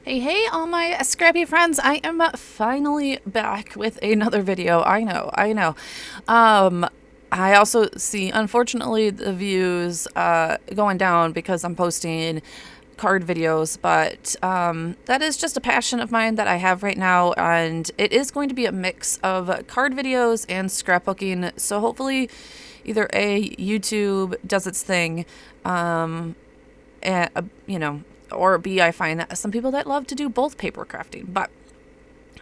Hey, all my scrappy friends. I am finally back with another video. I know. Um, I also see, unfortunately, the views going down because I'm posting card videos, but that is just a passion of mine that I have right now, and it is going to be a mix of card videos and scrapbooking. So hopefully, either A, YouTube does its thing, and, or B, I find that some people that love to do both paper crafting. But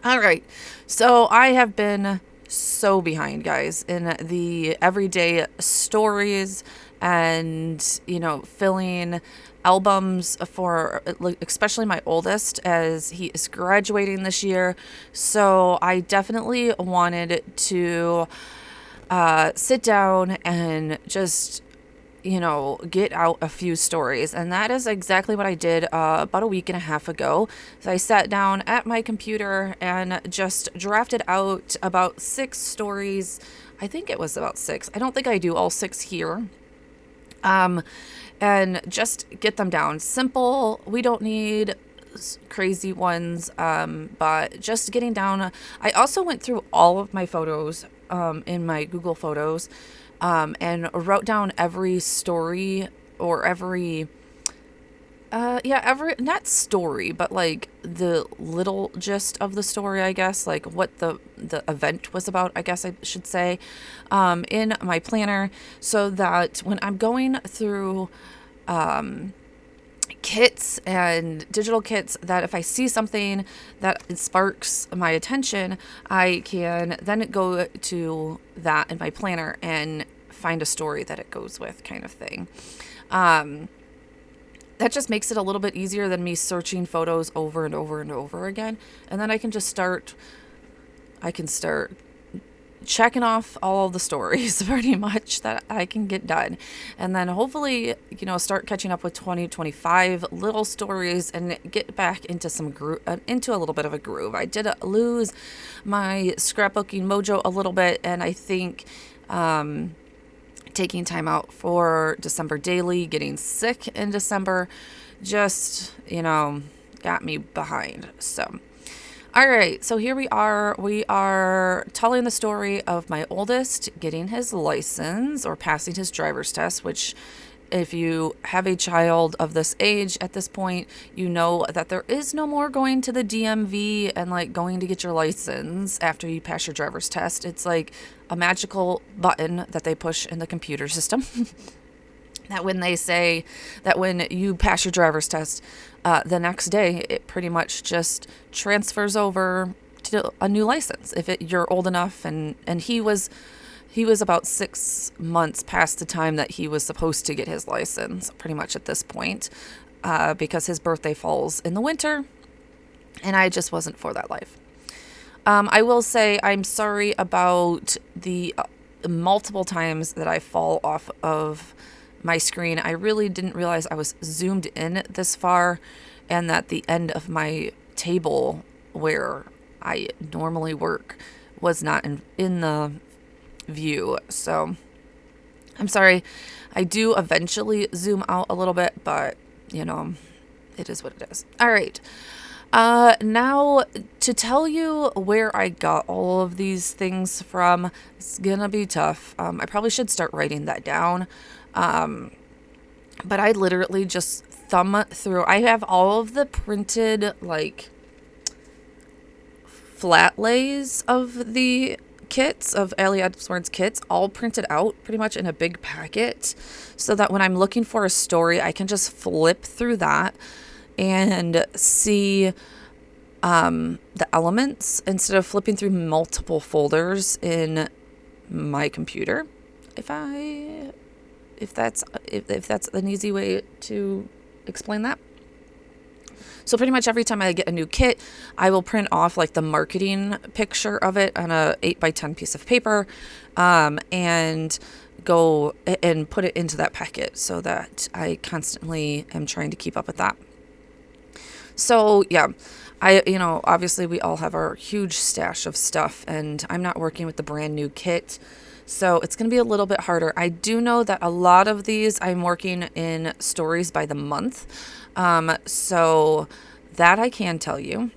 all right, so I have been so behind, guys, in the everyday stories and filling albums for especially my oldest as he is graduating this year. So I definitely wanted to sit down and just get out a few stories. And that is exactly what I did about a week and a half ago. So I sat down at my computer and just drafted out about 6 stories. I think it was about 6. I don't think I do all 6 here. And just get them down. Simple. We don't need crazy ones, but just getting down. I also went through all of my photos in my Google Photos and wrote down every story or every not story, but like the little gist of the story, I guess, like what the event was about, I guess I should say, in my planner, so that when I'm going through kits and digital kits, that if I see something that sparks my attention, I can then go to that in my planner and find a story that it goes with, kind of thing. That just makes it a little bit easier than me searching photos over and over and over again. And then I can start checking off all of the stories pretty much that I can get done. And then hopefully, start catching up with 2025 little stories and get back into into a little bit of a groove. I did lose my scrapbooking mojo a little bit, and I think taking time out for December daily, getting sick in December, just, got me behind. So all right, so here we are. We are telling the story of my oldest getting his license or passing his driver's test, which, if you have a child of this age at this point, you know that there is no more going to the DMV and like going to get your license after you pass your driver's test. It's like a magical button that they push in the computer system. That when they say that when you pass your driver's test, the next day it pretty much just transfers over to a new license if you're old enough. And he was about 6 months past the time that he was supposed to get his license, pretty much at this point, because his birthday falls in the winter, and I just wasn't for that life. I will say I'm sorry about the multiple times that I fall off of my screen. I really didn't realize I was zoomed in this far, and that the end of my table where I normally work was not in the view. So I'm sorry. I do eventually zoom out a little bit, but it is what it is. All right. Now to tell you where I got all of these things from, it's gonna be tough. I probably should start writing that down. But I literally just thumb through. I have all of the printed like flat lays of the kits of Ali Edwards kits, all printed out pretty much in a big packet, so that when I'm looking for a story, I can just flip through that and see the elements instead of flipping through multiple folders in my computer. If that's an easy way to explain that. So pretty much every time I get a new kit, I will print off like the marketing picture of it on a 8x10 piece of paper, and go and put it into that packet so that I constantly am trying to keep up with that. So yeah, obviously we all have our huge stash of stuff, and I'm not working with the brand new kit, so it's going to be a little bit harder. I do know that a lot of these I'm working in stories by the month. So That I can tell you.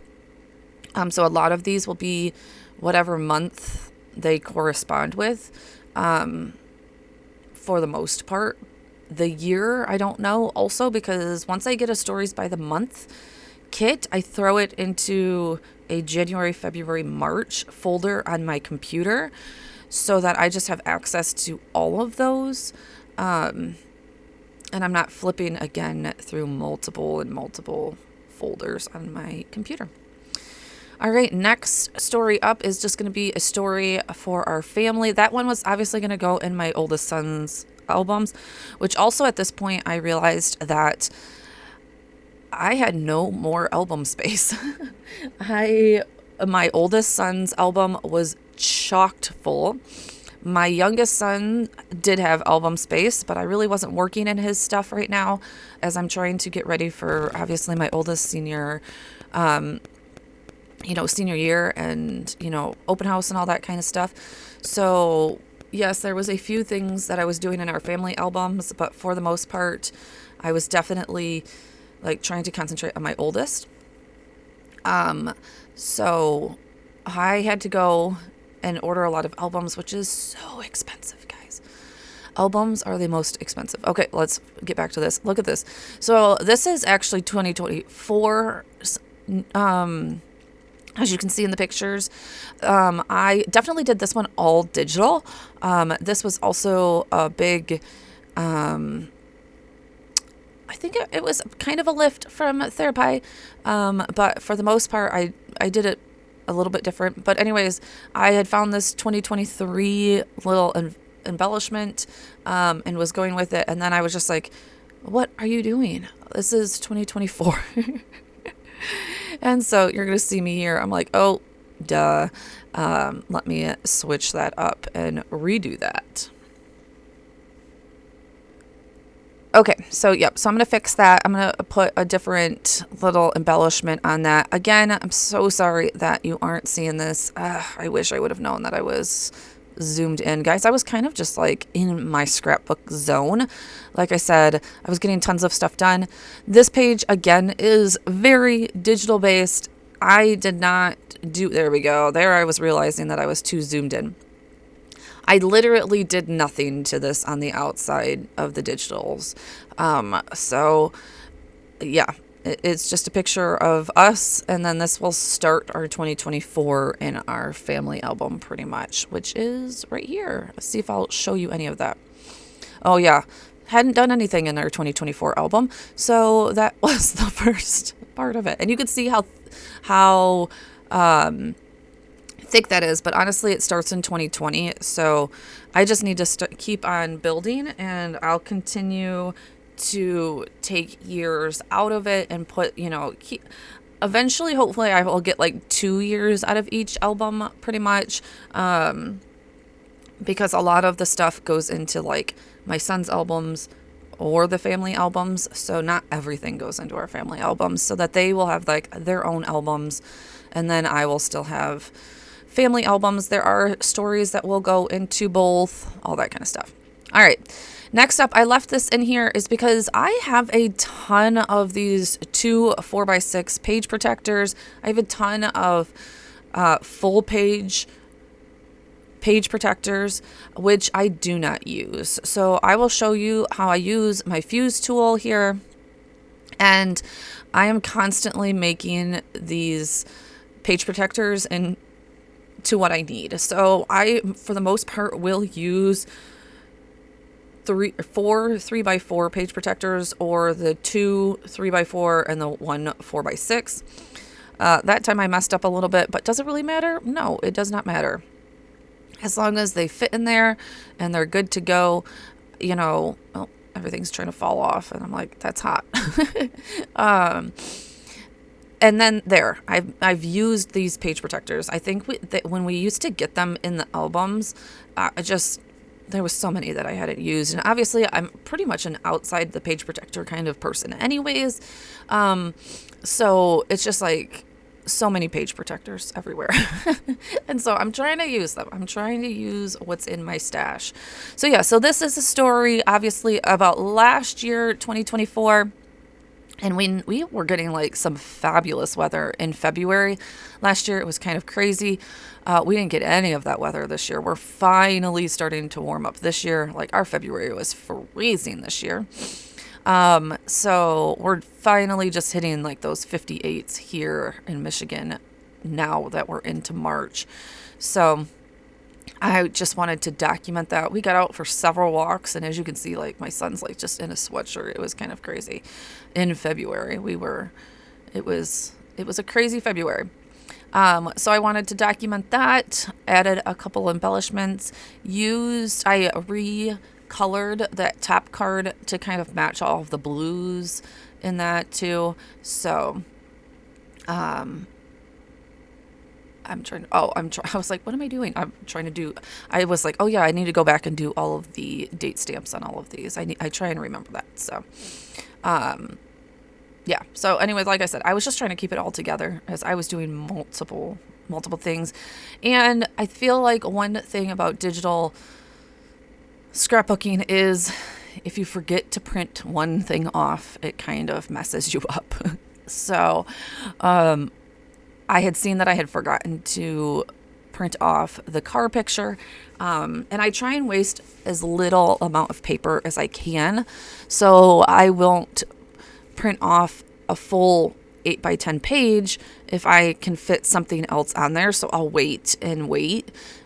So a lot of these will be whatever month they correspond with, for the most part. The year, I don't know also, because once I get a stories by the month kit, I throw it into a January, February, March folder on my computer so that I just have access to all of those. And I'm not flipping again through multiple folders on my computer. All right, next story up is just going to be a story for our family. That one was obviously going to go in my oldest son's albums, which also at this point I realized that I had no more album space. My oldest son's album was chocked full. My youngest son did have album space, but I really wasn't working in his stuff right now as I'm trying to get ready for obviously my oldest senior senior year and, open house and all that kind of stuff. So yes, there was a few things that I was doing in our family albums, but for the most part, I was definitely like trying to concentrate on my oldest. So I had to go and order a lot of albums, which is so expensive, guys. Albums are the most expensive. Okay, let's get back to this. Look at this. So this is actually 2024, as you can see in the pictures. I definitely did this one all digital. This was also a big, I think it was kind of a lift from Therapy. But for the most part, I did it a little bit different. But anyways, I had found this 2023 little embellishment, and was going with it. And then I was just like, what are you doing? This is 2024. And so you're going to see me here. I'm like, oh, duh. Let me switch that up and redo that. Okay, so yep, so I'm going to fix that. I'm going to put a different little embellishment on that. Again, I'm so sorry that you aren't seeing this. I wish I would have known that I was zoomed in. Guys, I was kind of just like in my scrapbook zone. Like I said, I was getting tons of stuff done. This page, again, is very digital based. I did not do, there we go. There I was realizing that I was too zoomed in. I literally did nothing to this on the outside of the digitals. So yeah, it's just a picture of us. And then this will start our 2024 in our family album pretty much, which is right here. Let's see if I'll show you any of that. Oh yeah, hadn't done anything in our 2024 album. So that was the first part of it. And you could see how thick that is, but honestly it starts in 2020, so I just need to keep on building, and I'll continue to take years out of it and put, eventually hopefully I will get like 2 years out of each album pretty much, because a lot of the stuff goes into like my son's albums or the family albums, so not everything goes into our family albums, so that they will have like their own albums, and then I will still have family albums. There are stories that will go into both, all that kind of stuff. All right. Next up, I left this in here is because I have a ton of these 2 4x6 page protectors. I have a ton of full page protectors, which I do not use. So I will show you how I use my fuse tool here. And I am constantly making these page protectors and to what I need. So I, for the most part, will use 4 3x4 page protectors, or the 2 3x4 and the 1 4x6. That time I messed up a little bit, but does it really matter? No, it does not matter. As long as they fit in there and they're good to go, everything's trying to fall off, and I'm like, that's hot. And then there, I've used these page protectors. I think when we used to get them in the albums, there was so many that I hadn't used. And obviously, I'm pretty much an outside the page protector kind of person anyways. So it's just like so many page protectors everywhere. And so I'm trying to use them. I'm trying to use what's in my stash. So yeah, so this is a story, obviously, about last year, 2024. And we were getting like some fabulous weather in February last year. It was kind of crazy. We didn't get any of that weather this year. We're finally starting to warm up this year. Like our February was freezing this year. So we're finally just hitting like those 58s here in Michigan now that we're into March. So I just wanted to document that. We got out for several walks, and as you can see, like my son's like just in a sweatshirt. It was kind of crazy. In February, it was a crazy February. So I wanted to document that, added a couple embellishments, I recolored that top card to kind of match all of the blues in that too. So, I was like, what am I doing? I was like, oh yeah, I need to go back and do all of the date stamps on all of these. I try and remember that. So, yeah. So anyways, like I said, I was just trying to keep it all together as I was doing multiple things. And I feel like one thing about digital scrapbooking is if you forget to print one thing off, it kind of messes you up. So, I had seen that I had forgotten to print off the car picture. And I try and waste as little amount of paper as I can. So I won't print off a full 8x10 page if I can fit something else on there. So I'll wait. And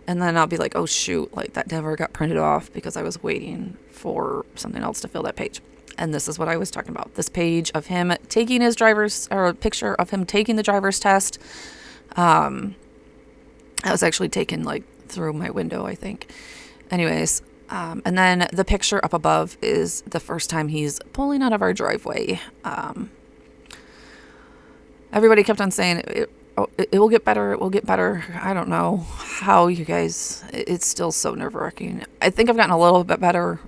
then I'll be like, oh shoot, like that never got printed off because I was waiting for something else to fill that page. And this is what I was talking about. This page of him taking a picture of him taking the driver's test. I was actually taken like through my window, I think. Anyways, and then the picture up above is the first time he's pulling out of our driveway. Everybody kept on saying it will get better. It will get better. I don't know how you guys, it's still so nerve-wracking. I think I've gotten a little bit better.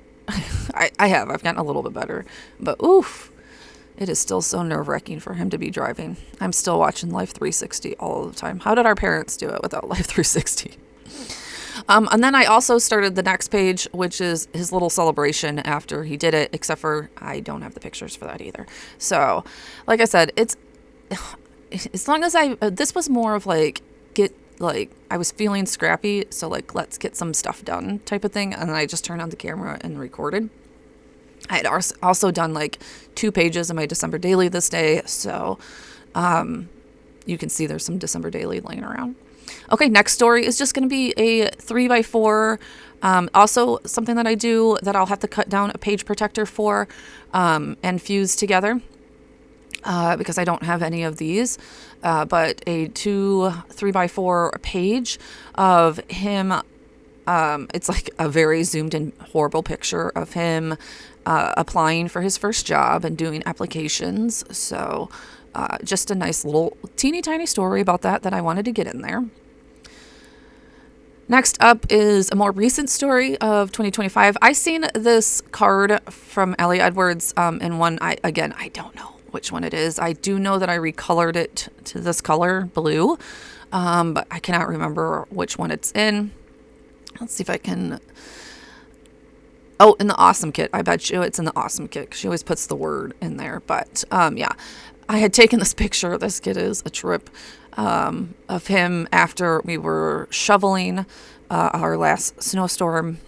I've gotten a little bit better, but oof, it is still so nerve-wracking for him to be driving. I'm still watching Life 360 all the time. How did our parents do it without Life 360? And then I also started the next page, which is his little celebration after he did it, except for I don't have the pictures for that either. So, like I said, it's as long as this was more of like, I was feeling scrappy, so like, let's get some stuff done type of thing. And then I just turned on the camera and recorded. I had also done like 2 pages of my December daily this day. So, you can see there's some December daily laying around. Okay, next story is just going to be a 3x4. Also something that I do that I'll have to cut down a page protector for, and fuse together. Because I don't have any of these, but a 3x4 page of him. It's like a very zoomed in horrible picture of him applying for his first job and doing applications. So just a nice little teeny tiny story about that I wanted to get in there. Next up is a more recent story of 2025. I seen this card from Ellie Edwards in one. I don't know which one it is. I do know that I recolored it to this color, blue, but I cannot remember which one it's in. Let's see if I can. Oh, in the awesome kit. I bet you it's in the awesome kit. She always puts the word in there. But yeah, I had taken this picture. This kit is a trip of him after we were shoveling our last snowstorm.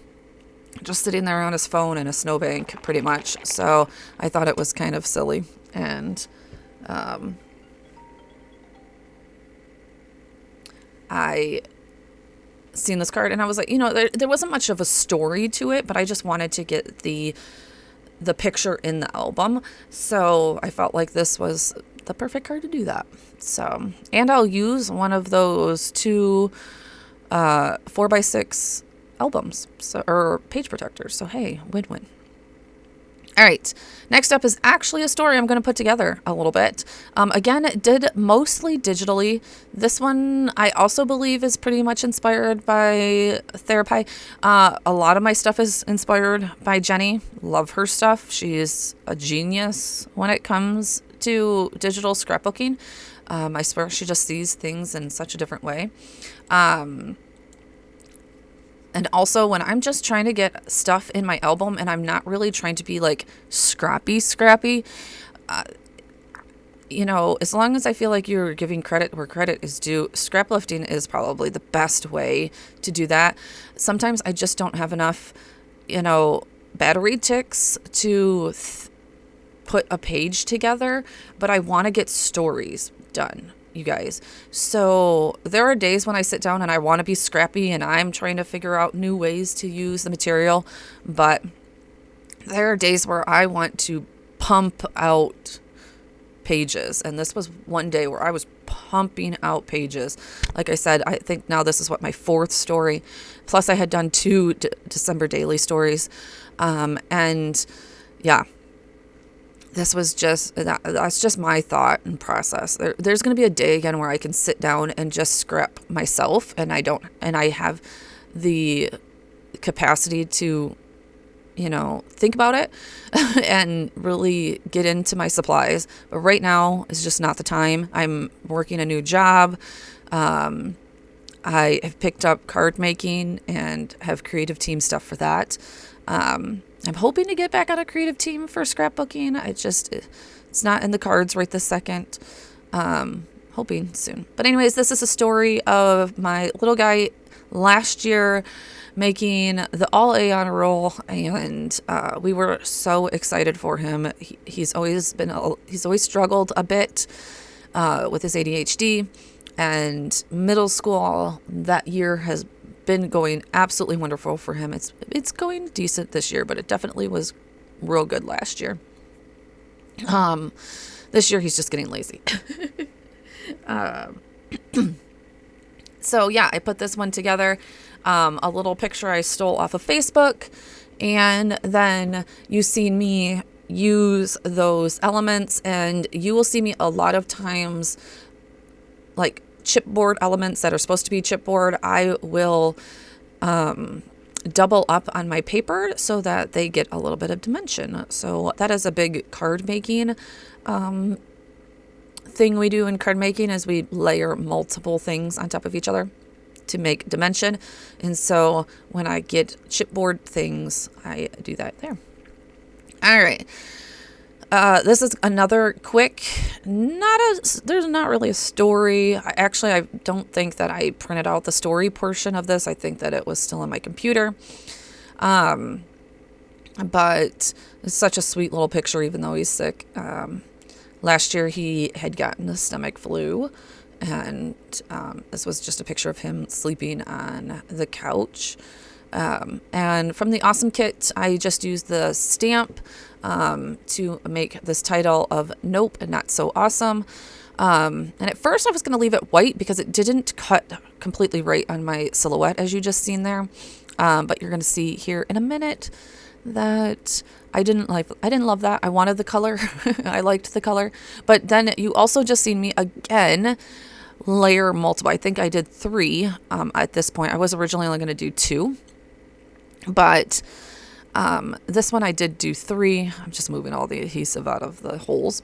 Just sitting there on his phone in a snowbank, pretty much. So I thought it was kind of silly. And I seen this card and I was like, there wasn't much of a story to it, but I just wanted to get the picture in the album. So I felt like this was the perfect card to do that. So, and I'll use one of those 2 4x6 albums, or page protectors. So hey, win-win. All right, next up is actually a story I'm going to put together a little bit. Again, it did mostly digitally. This one I also believe is pretty much inspired by Therapy. A lot of my stuff is inspired by Jenny. Love her stuff. She's a genius when it comes to digital scrapbooking. I swear she just sees things in such a different way. And also when I'm just trying to get stuff in my album and I'm not really trying to be like scrappy, as long as I feel like you're giving credit where credit is due, scraplifting is probably the best way to do that. Sometimes I just don't have enough, battery ticks to put a page together, but I want to get stories done, you guys. So there are days when I sit down and I want to be scrappy and I'm trying to figure out new ways to use the material, but there are days where I want to pump out pages, and this was one day where I was pumping out pages. Like I said, I think now this is my fourth story, plus I had done two December daily stories, and yeah, this was that's just my thought and process. There's going to be a day again where I can sit down and just scrap myself, and I have the capacity to think about it and really get into my supplies. But right now is just not the time. I'm working a new job. I have picked up card making and have creative team stuff for that. I'm hoping to get back on a creative team for scrapbooking. It's not in the cards right this second. Hoping soon. But anyways, this is a story of my little guy last year making the all A honor roll, and we were so excited for him. He's always struggled a bit with his ADHD, and middle school that year has been going absolutely wonderful for him. It's going decent this year, but it definitely was real good last year. This year he's just getting lazy. So yeah, I put this one together. A little picture I stole off of Facebook, and then you've seen me use those elements, and you will see me a lot of times like chipboard elements that are supposed to be chipboard. I will double up on my paper so that they get a little bit of dimension. So that is a big card making thing we do in card making, is we layer multiple things on top of each other to make dimension. And so when I get chipboard things, I do that there. All right. This is another quick, there's not really a story. I don't think that I printed out the story portion of this. I think that it was still on my computer. But it's such a sweet little picture, even though he's sick. Last year he had gotten the stomach flu, and this was just a picture of him sleeping on the couch. And from the Awesome Kit, I just used the stamp to make this title of Nope, Not So Awesome. And at first I was going to leave it white because it didn't cut completely right on my silhouette, as you just seen there. But you're going to see here in a minute that I didn't love that. I wanted the color. I liked the color. But then you also just seen me again layer multiple. I think I did 3 at this point. I was originally only going to do 2. But this one I did do 3. I'm just moving all the adhesive out of the holes.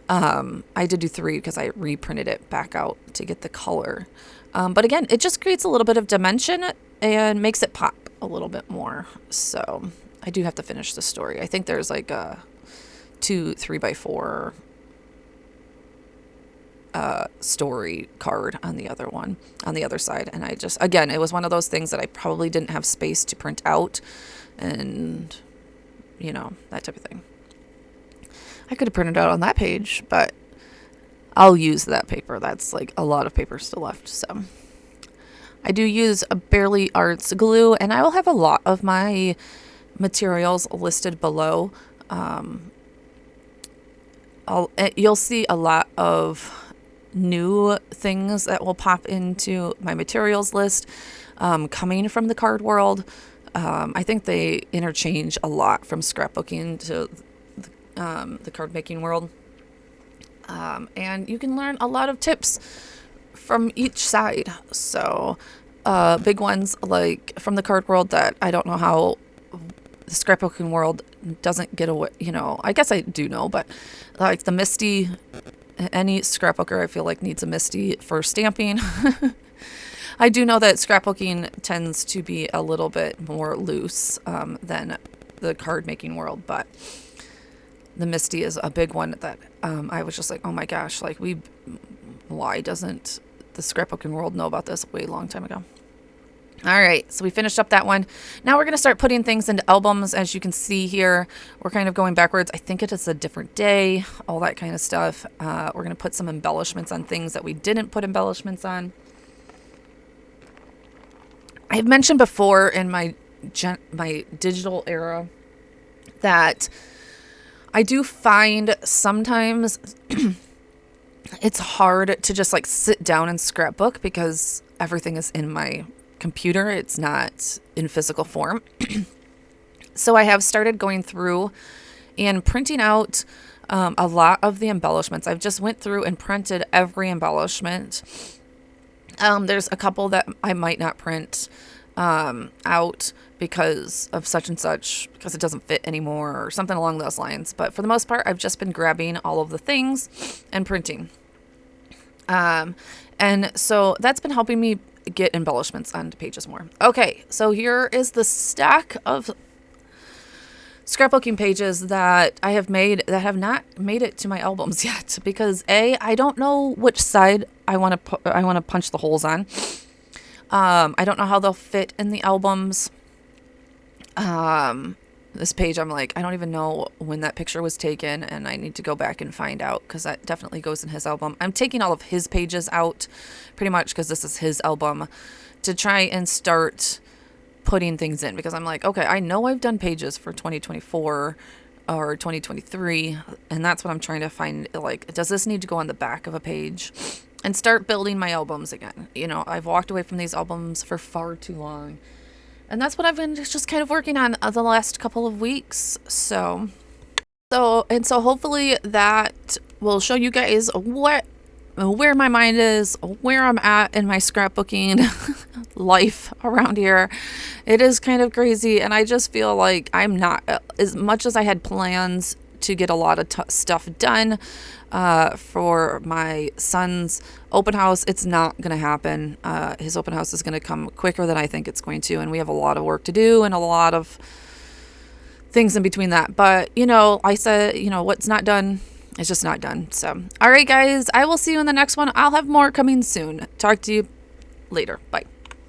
I did do 3 because I reprinted it back out to get the color. But again, it just creates a little bit of dimension and makes it pop a little bit more. So I do have to finish the story. I think there's like a 2 3x4 story card on the other side. And again, it was one of those things that I probably didn't have space to print out, and that type of thing. I could have printed out on that page, but I'll use that paper. That's like a lot of paper still left. So I do use a Barely Arts glue, and I will have a lot of my materials listed below. You'll see a lot of new things that will pop into my materials list coming from the card world. I think they interchange a lot from scrapbooking to the card making world. And you can learn a lot of tips from each side. So big ones like from the card world that I don't know how the scrapbooking world doesn't get away. I guess I do know, but like the MISTI, any scrapbooker I feel like needs a MISTI for stamping. I do know that scrapbooking tends to be a little bit more loose than the card making world, but the Misty is a big one that I was just like, oh my gosh, like why doesn't the scrapbooking world know about this way long time ago? All right, so we finished up that one. Now we're going to start putting things into albums. As you can see here, we're kind of going backwards. I think it is a different day, all that kind of stuff. We're going to put some embellishments on things that we didn't put embellishments on. I've mentioned before in my digital era that I do find sometimes it's hard to just like sit down and scrapbook because everything is in my computer. It's not in physical form. So I have started going through and printing out a lot of the embellishments. I've just went through and printed every embellishment. There's a couple that I might not print out because of such and such, because it doesn't fit anymore or something along those lines. But for the most part, I've just been grabbing all of the things and printing. And so that's been helping me get embellishments onto pages more. Okay, so here is the stack of scrapbooking pages that I have made that have not made it to my albums yet because I don't know which side I want to punch the holes on. I don't know how they'll fit in the albums. This page, I'm like, I don't even know when that picture was taken, and I need to go back and find out because that definitely goes in his album. I'm taking all of his pages out pretty much because this is his album to try and start putting things in, because I'm like, okay, I know I've done pages for 2024 or 2023, and that's what I'm trying to find. Like, does this need to go on the back of a page? And start building my albums again. You know, I've walked away from these albums for far too long. And that's what I've been just kind of working on the last couple of weeks. So hopefully that will show you guys where my mind is, where I'm at in my scrapbooking life around here. It is kind of crazy, and I just feel like I'm not, as much as I had plans to get a lot of stuff done for my son's open house, it's not going to happen. His open house is going to come quicker than I think it's going to, and we have a lot of work to do and a lot of things in between that. But, you know, I said, you know, what's not done is just not done. So, all right, guys, I will see you in the next one. I'll have more coming soon. Talk to you later. Bye.